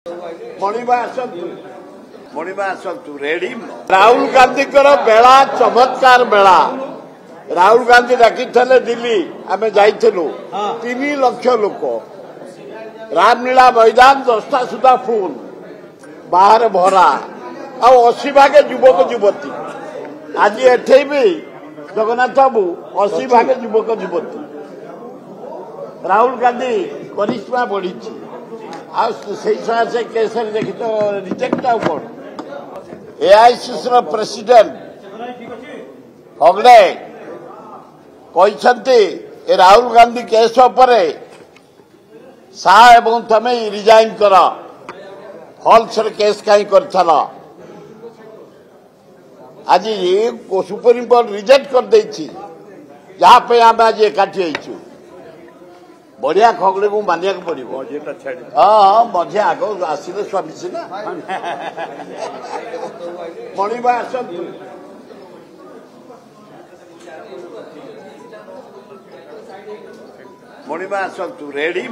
मणिमा आसतु ready Rahul Gandhi बेला चमत्कार बेला राहुल गांधी डाकी दिल्ली आम जाइलु 3 लाख लोक रामलीला मैदान 10टा सुधा फुल बाहर भरा आ 80 भागे युवक युवती आज एठे भी जगन्नाथ बाबू 80 भागे युवक युवती राहुल गांधी करिश्मा बढ़ी से केसर देखी तो रिजेक्ट कौन एआईसीसी प्रेसिडेंट हगड़े कहते राहुल गांधी केस पर शाह एवं तमें रिजाइन कर फल्स केस कहीं कर आज सुप्रीम कोर्ट रिजेक्ट कर देछि जहाँ आम आज एकाठी होइछु बढ़िया खगड़े को मानिया पड़ो हाँ मझे आग आसिले स्वामी सीना मणिमा आसतु मणिमा आसतु रेडी।